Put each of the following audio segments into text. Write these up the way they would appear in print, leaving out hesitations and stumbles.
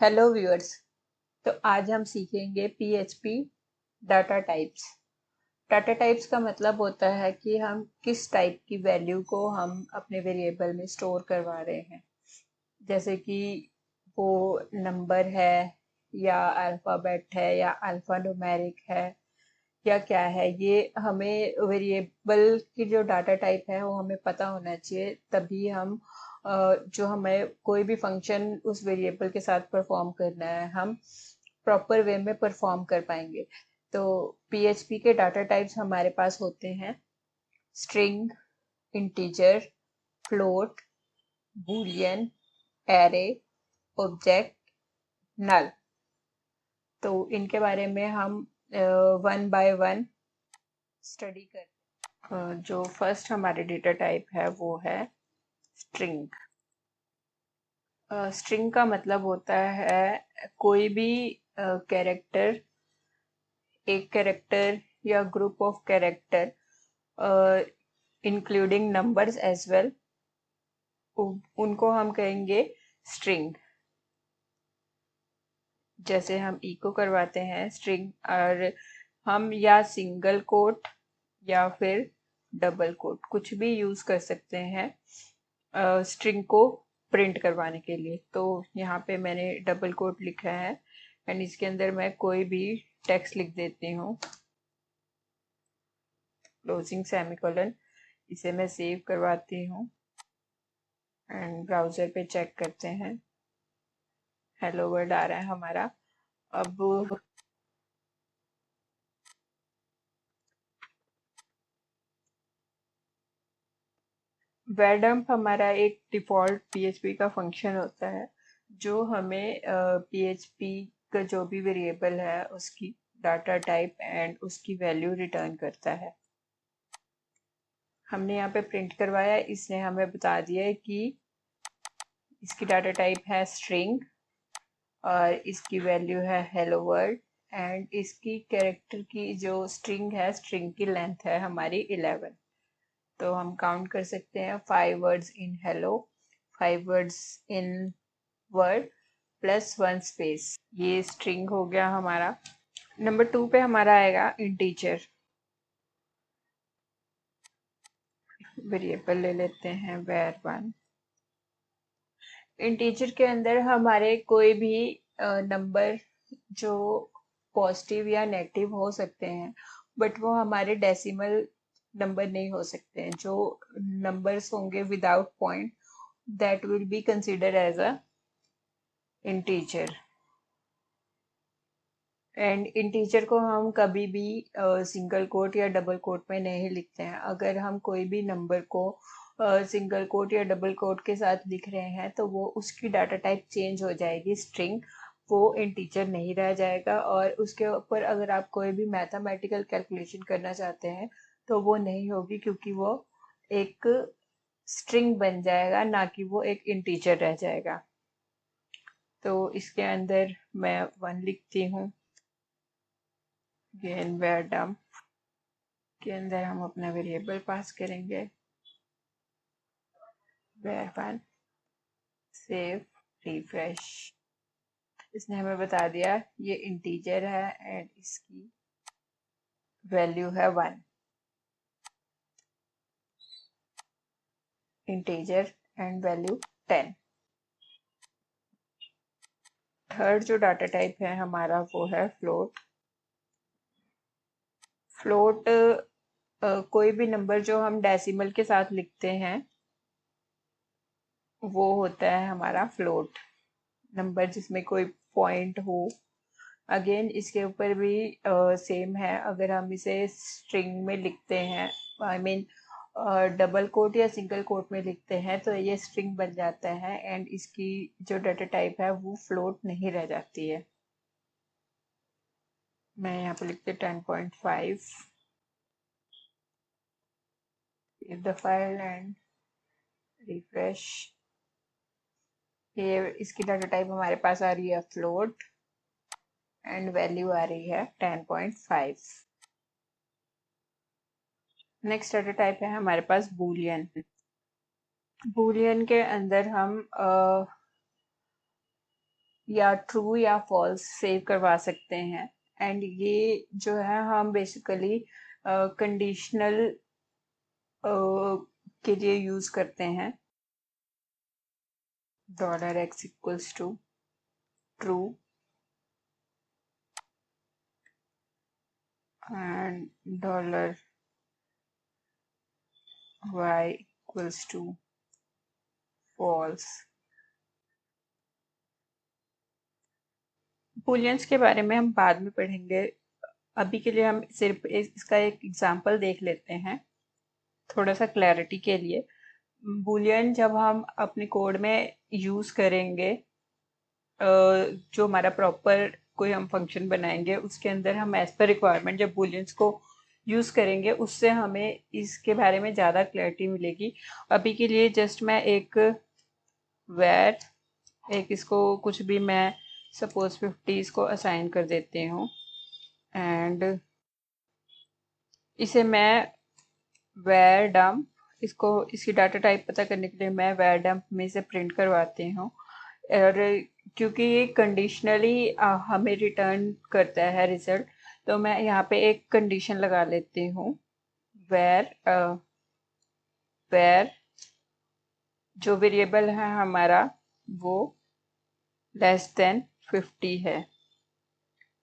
Hello viewers. तो आज हम सीखेंगे PHP data types. Data types का मतलब होता है कि हम किस टाइप की वैल्यू को हम अपने वेरिएबल में स्टोर करवा रहे हैं। जैसे कि वो नंबर है या अल्फ़ाबेट है या अल्फ़ा न्यूमेरिक है या क्या है, ये हमें वेरिएबल की जो डाटा टाइप है वो हमें पता होना चाहिए। तभी हम जो हमें कोई भी फंक्शन उस वेरिएबल के साथ परफॉर्म करना है, हम प्रॉपर वे में परफॉर्म कर पाएंगे। तो पीएचपी के डाटा टाइप्स हमारे पास होते हैं string, integer, float, boolean, array, object, null. तो इनके बारे में हम वन बाय वन स्टडी करते हैं। जो फर्स्ट हमारे डेटा टाइप है वो है स्ट्रिंग। स्ट्रिंग का मतलब होता है कोई भी कैरेक्टर, एक कैरेक्टर या group of character including numbers as well, उनको हम कहेंगे स्ट्रिंग। जैसे हम इको करवाते हैं स्ट्रिंग, और हम या सिंगल कोट या फिर डबल कोट कुछ भी यूज कर सकते हैं स्ट्रिंग को प्रिंट करवाने के लिए। तो यहाँ पे मैंने डबल कोट लिखा है एंड इसके अंदर मैं कोई भी टेक्स्ट लिख देती हूँ, क्लोजिंग सेमीकोलन। इसे मैं सेव करवाती हूँ एंड ब्राउजर पे चेक करते हैं। हेलो वर्ल्ड आ रहा है हमारा। अब वैडम्प हमारा एक डिफ़ॉल्ट पीएचपी का फंक्शन होता है जो हमें पीएचपी का जो भी वेरिएबल है उसकी डाटा टाइप एंड उसकी वैल्यू रिटर्न करता है। हमने यहाँ पे प्रिंट करवाया, इसने हमें बता दिया है कि इसकी डाटा टाइप है स्ट्रिंग और इसकी वैल्यू है हेलो वर्ल्ड एंड इसकी कैरेक्टर की जो स्ट्रिंग है, स्ट्रिंग की लेंथ है हमारी 11। तो हम काउंट कर सकते हैं 5 words in hello, 5 words in word plus 1 space. ये स्ट्रिंग हो गया हमारा। नंबर 2 पे हमारा आएगा इंटीजर। वेरिएबल ले लेते हैं var1। इंटीजर के अंदर हमारे कोई भी नंबर जो पॉजिटिव या नेगेटिव हो सकते हैं, बट वो हमारे डेसिमल नंबर नहीं हो सकते हैं। जो नंबर्स होंगे without point, that will be consider as a integer. And integer को हम कभी भी सिंगल कोट या डबल कोट में नहीं लिखते हैं। अगर हम कोई भी नंबर को सिंगल कोट या डबल कोट के साथ लिख रहे हैं तो वो उसकी डाटा टाइप चेंज हो जाएगी, स्ट्रिंग, वो इंटीजर नहीं रह जाएगा। और उसके ऊपर अगर आप कोई भी मैथमेटिकल कैलकुलेशन करना चाहते हैं तो वो नहीं होगी, क्योंकि वो एक स्ट्रिंग बन जाएगा, ना कि वो एक इंटीजर रह जाएगा। तो इसके अंदर मैं 1 लिखती हूँ। गेन वेयर डम्प के अंदर हम अपना वेरिएबल पास करेंगे var1, सेव, रिफ्रेश। इसने हमें बता दिया ये इंटीजर है एंड इसकी वैल्यू है 1। Integer and value 10। थर्ड जो डाटा टाइप है हमारा वो है फ्लोट। फ्लोट कोई भी नंबर जो हम डेसिमल के साथ लिखते हैं वो होता है हमारा फ्लोट। नंबर जिसमें कोई पॉइंट हो। अगेन इसके ऊपर भी सेम है। अगर हम इसे स्ट्रिंग में लिखते हैं, आई मीन डबल कोट या सिंगल कोट में लिखते हैं, तो ये स्ट्रिंग बन जाता है एंड इसकी जो डाटा टाइप है वो फ्लोट नहीं रह जाती है। मैं यहाँ पे लिखते 10.5, save the file and refresh. ये इसकी डाटा टाइप हमारे पास आ रही है फ्लोट एंड वैल्यू आ रही है 10.5। नेक्स्ट डाटा टाइप है हमारे पास बूलियन। बूलियन के अंदर हम या ट्रू या फॉल्स सेव करवा सकते हैं। एंड ये जो है हम बेसिकली कंडीशनल के लिए यूज करते हैं। $x equals to true and $y equals to false. Booleans के बारे में हम बाद में पढ़ेंगे, अभी के लिए हम सिर्फ इसका एक एग्जांपल देख लेते हैं थोड़ा सा क्लैरिटी के लिए। बूलियन जब हम अपने कोड में यूज करेंगे, जो हमारा प्रॉपर कोई हम फंक्शन बनाएंगे उसके अंदर हम एज पर रिक्वायरमेंट जब बूलियंस को यूज करेंगे उससे हमें इसके बारे में ज़्यादा क्लैरिटी मिलेगी। अभी के लिए जस्ट मैं एक वेर एक इसको कुछ भी मैं सपोज 50 इसको असाइन कर देती हूँ एंड इसे मैं वेर डम्प, इसको इसकी डाटा टाइप पता करने के लिए मैं वेर डम्प में से प्रिंट करवाती हूँ। और क्योंकि ये कंडीशनली हमें रिटर्न करता है रिजल्ट, तो मैं यहाँ पे एक कंडीशन लगा लेती हूँ वेर वेर जो वेरिएबल है हमारा वो लेस देन 50 है।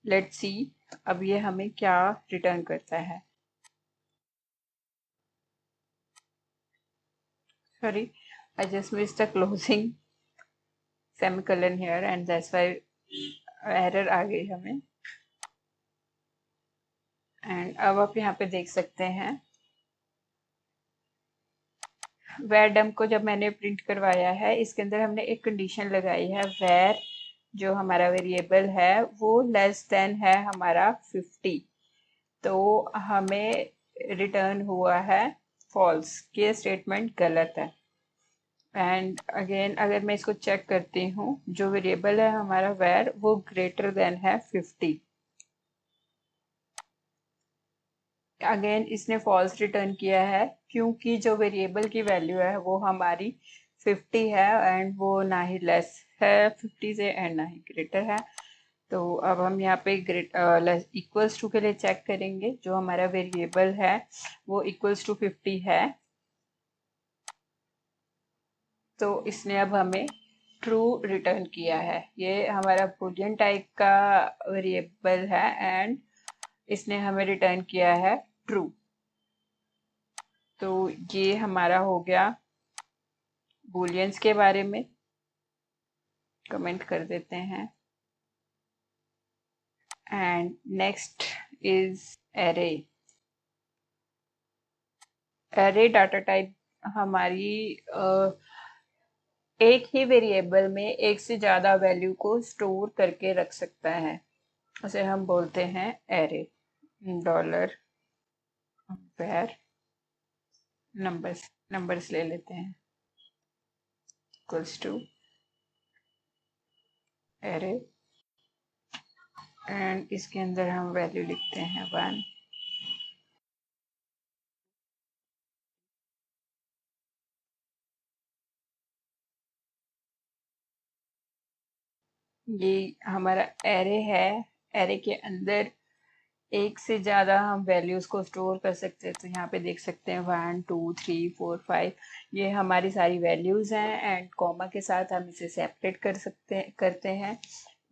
लेट्स सी अब ये हमें क्या रिटर्न करता है। Sorry, I just missed the closing semicolon here and that's why error आ गई हमें। एंड अब आप यहाँ पे देख सकते हैं वेर डम को जब मैंने प्रिंट करवाया है इसके अंदर हमने एक कंडीशन लगाई है वेर जो हमारा वेरिएबल है वो लेस देन है हमारा 50, तो हमें रिटर्न हुआ है फॉल्स, ये स्टेटमेंट गलत है। एंड अगेन अगर मैं इसको चेक करती हूँ जो वेरिएबल है हमारा वेर वो ग्रेटर देन है 50, अगेन इसने फॉल्स रिटर्न किया है क्योंकि जो वेरिएबल की वैल्यू है वो हमारी 50 है एंड वो ना ही लेस है 50 से एंड ना ही ग्रेटर है। तो अब हम यहाँ पे इक्वल्स टू के लिए चेक करेंगे, जो हमारा वेरिएबल है वो इक्वल्स टू 50 है, तो इसने अब हमें ट्रू रिटर्न किया है। ये हमारा बूलियन टाइप का वेरिएबल है एंड इसने हमें रिटर्न किया है ट्रू। तो ये हमारा हो गया बूलियंस के बारे में। कमेंट कर देते हैं and next is array. Array data type हमारी एक ही वेरिएबल में एक से ज्यादा वैल्यू को स्टोर करके रख सकता है, उसे हम बोलते हैं एरे। $var नंबर्स ले लेते हैं इक्वल्स टू एरे एंड इसके अंदर हम वैल्यू लिखते हैं 1। ये हमारा एरे है, एरे के अंदर एक से ज़्यादा हम वैल्यूज़ को स्टोर कर सकते हैं। तो यहाँ पे देख सकते हैं 1 2 3 4 5 ये हमारी सारी वैल्यूज़ हैं एंड कॉमा के साथ हम इसे सेपरेट करते हैं।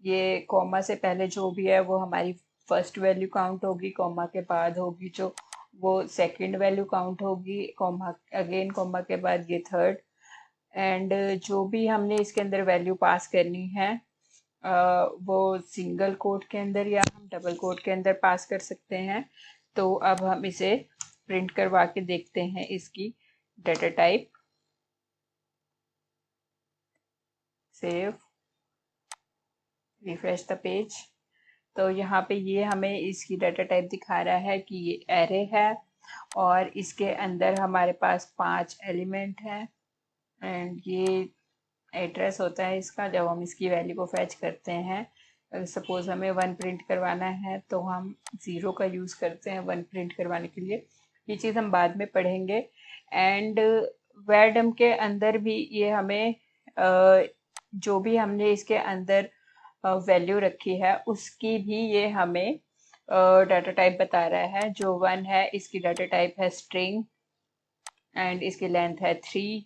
ये कॉमा से पहले जो भी है वो हमारी फर्स्ट वैल्यू काउंट होगी, कॉमा के बाद होगी जो वो सेकंड वैल्यू काउंट होगी, कॉमा अगेन कॉमा के बाद ये थर्ड, एंड जो भी हमने इसके अंदर वैल्यू पास करनी है वो सिंगल कोट के अंदर या हम डबल कोट के अंदर पास कर सकते हैं। तो अब हम इसे प्रिंट करवा के देखते हैं इसकी data type. Save, refresh the page. तो यहाँ पे ये हमें इसकी डाटा टाइप दिखा रहा है कि ये एरे है और इसके अंदर हमारे पास 5 एलिमेंट हैं एंड ये एड्रेस होता है इसका जब हम इसकी वैल्यू को फैच करते हैं। अगर सपोज हमें 1 प्रिंट करवाना है तो हम 0 का यूज़ करते हैं 1 प्रिंट करवाने के लिए। ये चीज़ हम बाद में पढ़ेंगे। एंड वैरडम के अंदर भी ये हमें जो भी हमने इसके अंदर वैल्यू रखी है उसकी भी ये हमें डाटा टाइप बता रहा है। जो 1 है इसकी डाटा टाइप है स्ट्रिंग एंड इसकी लेंथ है 3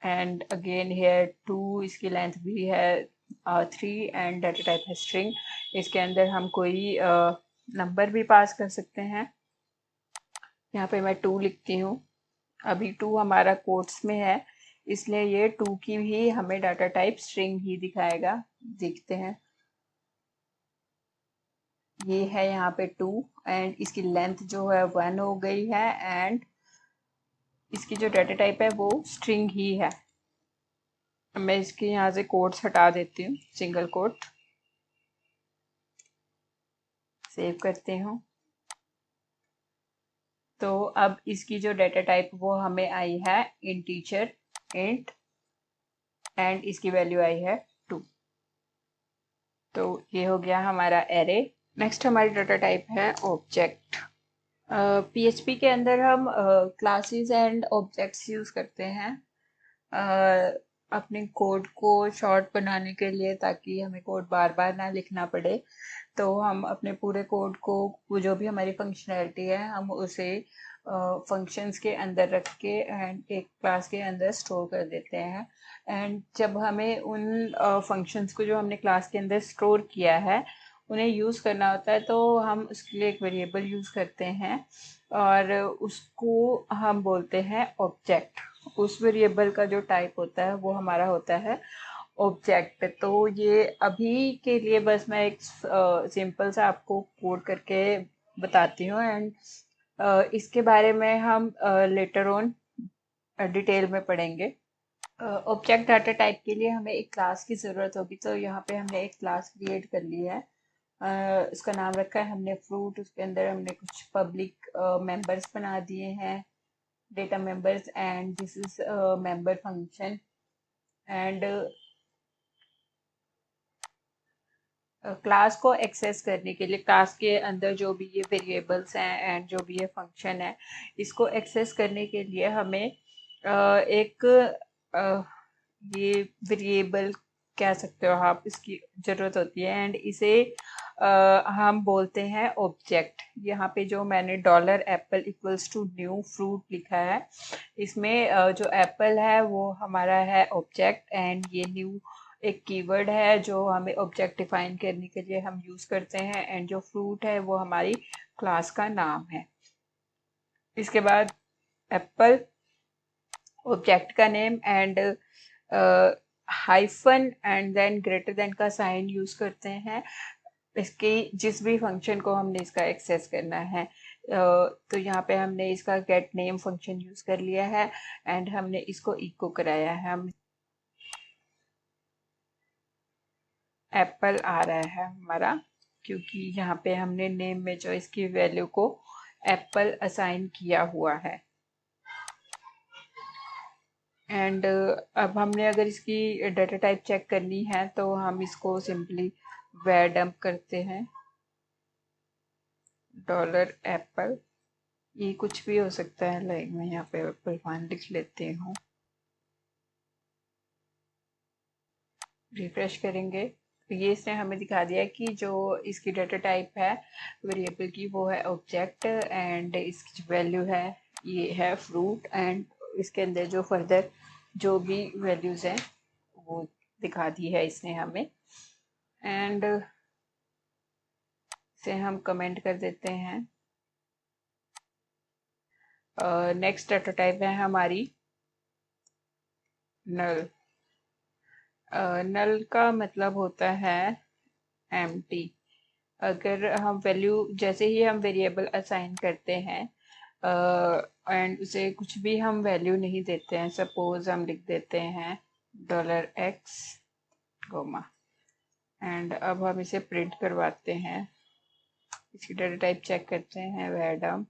एंड अगेन हेयर 2 इसकी लेंथ भी है 3 एंड डाटा टाइप है स्ट्रिंग। इसके अंदर हम कोई नंबर भी पास कर सकते हैं। यहाँ पे मैं 2 लिखती हूँ। अभी 2 हमारा कोट्स में है इसलिए ये 2 की भी हमें डाटा टाइप स्ट्रिंग ही दिखाएगा। देखते हैं, ये है यहाँ पे 2 एंड इसकी लेंथ जो है 1 हो गई है एंड इसकी जो डाटा टाइप है वो स्ट्रिंग ही है। मैं इसके यहाँ से कोट्स हटा देती हूँ, सिंगल कोट सेव करती हूँ। तो अब इसकी जो डाटा टाइप वो हमें आई है इंटीजर इंट एंड इसकी वैल्यू आई है 2। तो ये हो गया हमारा एरे। नेक्स्ट हमारी डाटा टाइप है ऑब्जेक्ट। पीएचपी के अंदर हम क्लासेस एंड ऑब्जेक्ट्स यूज करते हैं अपने कोड को शॉर्ट बनाने के लिए, ताकि हमें कोड बार बार ना लिखना पड़े। तो हम अपने पूरे कोड को जो भी हमारी फंक्शनैलिटी है हम उसे फंक्शंस के अंदर रख के एंड एक क्लास के अंदर स्टोर कर देते हैं। एंड जब हमें उन फंक्शंस को जो हमने क्लास के अंदर स्टोर किया है उन्हें यूज़ करना होता है तो हम उसके लिए एक वेरिएबल यूज़ करते हैं और उसको हम बोलते हैं ऑब्जेक्ट। उस वेरिएबल का जो टाइप होता है वो हमारा होता है ऑब्जेक्ट। तो ये अभी के लिए बस मैं एक सिंपल सा आपको कोड करके बताती हूँ एंड इसके बारे में हम लेटर ऑन डिटेल में पढ़ेंगे। ऑब्जेक्ट डाटा टाइप के लिए हमें एक क्लास की ज़रूरत होगी। तो यहाँ पे हमने एक क्लास क्रिएट कर ली है। उसका नाम रखा है हमने फ्रूट। उसके अंदर हमने कुछ पब्लिक मेंबर्स बना दिए हैं, data members and this is member function. And class को एक्सेस करने के लिए क्लास के अंदर जो भी ये वेरिएबल्स हैं एंड जो भी ये फंक्शन है इसको एक्सेस करने के लिए हमें एक ये वेरिएबल कह सकते हो आप, इसकी ज़रूरत होती है एंड इसे हम बोलते हैं ऑब्जेक्ट। यहाँ पे जो मैंने dollar apple equals to new fruit लिखा है इसमें जो एप्पल है वो हमारा है ऑब्जेक्ट एंड ये न्यू एक कीवर्ड है जो हमें ऑब्जेक्ट डिफाइन करने के लिए हम यूज़ करते हैं एंड जो फ्रूट है वो हमारी क्लास का नाम है। इसके बाद एप्पल ऑब्जेक्ट का name and hyphen and then greater than का साइन यूज़ करते हैं इसकी जिस भी फंक्शन को हमने इसका एक्सेस करना है। तो यहाँ पे हमने इसका गेट नेम फंक्शन यूज़ कर लिया है एंड हमने इसको इको कराया है। हम एप्पल आ रहा है हमारा क्योंकि यहाँ पे हमने नेम में जो इसकी वैल्यू को एप्पल असाइन किया हुआ है। एंड अब हमने अगर इसकी डाटा टाइप चेक करनी है तो हम इसको सिंपली वर डंप करते हैं डॉलर एप्पल। ये कुछ भी हो सकता है, लाइक मैं यहाँ पे एप्पल 1 लिख लेती हूँ। रिफ्रेश करेंगे तो ये इसने हमें दिखा दिया कि जो इसकी डाटा टाइप है वेरिएबल की वो है ऑब्जेक्ट एंड इसकी जो वैल्यू है ये है फ्रूट एंड इसके अंदर जो फर्दर जो भी वैल्यूज़ हैं वो दिखा दी है इसने हमें। एंड इसे हम कमेंट कर देते हैं। नेक्स्ट डाटा टाइप है हमारी नल। नल का मतलब होता है एम्प्टी। अगर हम वैल्यू जैसे ही हम वेरिएबल असाइन करते हैं एंड उसे कुछ भी हम वैल्यू नहीं देते हैं, सपोज हम लिख देते हैं डॉलर एक्स गोमा एंड अब हम इसे प्रिंट करवाते हैं। इसकी डाटा टाइप चेक करते हैं वैडम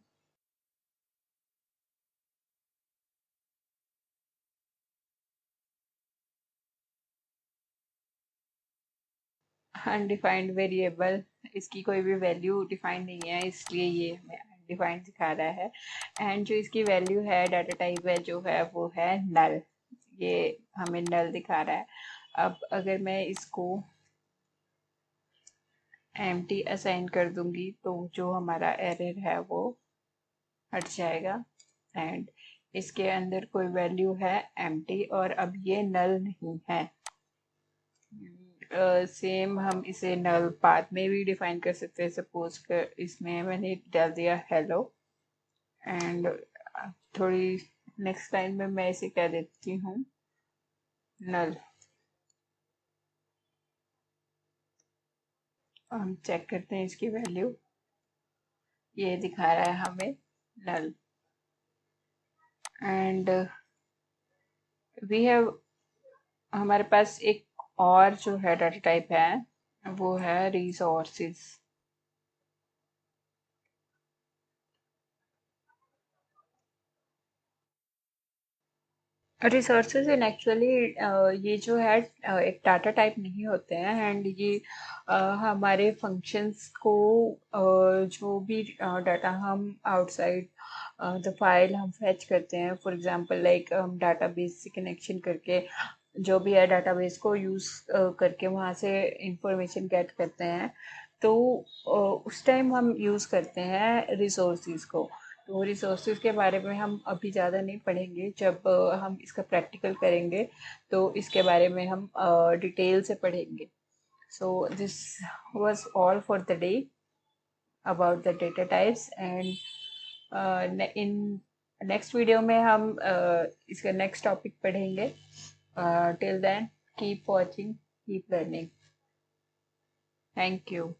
अनडिफाइंड वेरिएबल। इसकी कोई भी वैल्यू डिफाइन नहीं है इसलिए ये हमें अनडिफाइंड दिखा रहा है। एंड जो इसकी वैल्यू है डाटा टाइप है जो है वो है नल। ये हमें नल दिखा रहा है। अब अगर मैं इसको एम्प्टी असाइन कर दूंगी तो जो हमारा एरर है वो हट जाएगा एंड इसके अंदर कोई वैल्यू है एम्प्टी और अब ये नल नहीं है। सेम हम इसे नल पाथ में भी डिफाइन कर सकते हैं। सपोज कर इसमें मैंने डाल दिया हेलो एंड थोड़ी नेक्स्ट लाइन में मैं इसे कह देती हूँ नल। हम चेक करते हैं इसकी वैल्यू, ये दिखा रहा है हमें नल एंड वी हैव, हमारे पास एक और जो है डाटा टाइप है वो है रिसोर्सेज। रिसोर्सेज इन एक्चुअली ये जो है एक डाटा टाइप नहीं होते हैं एंड ये हमारे फंक्शंस को जो भी डाटा हम आउटसाइड द फाइल हम फेच करते हैं, फॉर एग्जांपल लाइक हम डाटाबेस से कनेक्शन करके जो भी है डाटाबेस को यूज़ करके वहाँ से इंफॉर्मेशन गेट करते हैं, तो उस टाइम हम यूज़ करते हैं रिसोर्सेज को। तो रिसोर्सेज के बारे में हम अभी ज़्यादा नहीं पढ़ेंगे, जब हम इसका प्रैक्टिकल करेंगे तो इसके बारे में हम डिटेल से पढ़ेंगे। So this was all for the day about the data types and in next video में हम इसका नेक्स्ट टॉपिक पढ़ेंगे। Till then keep watching, keep learning. Thank you.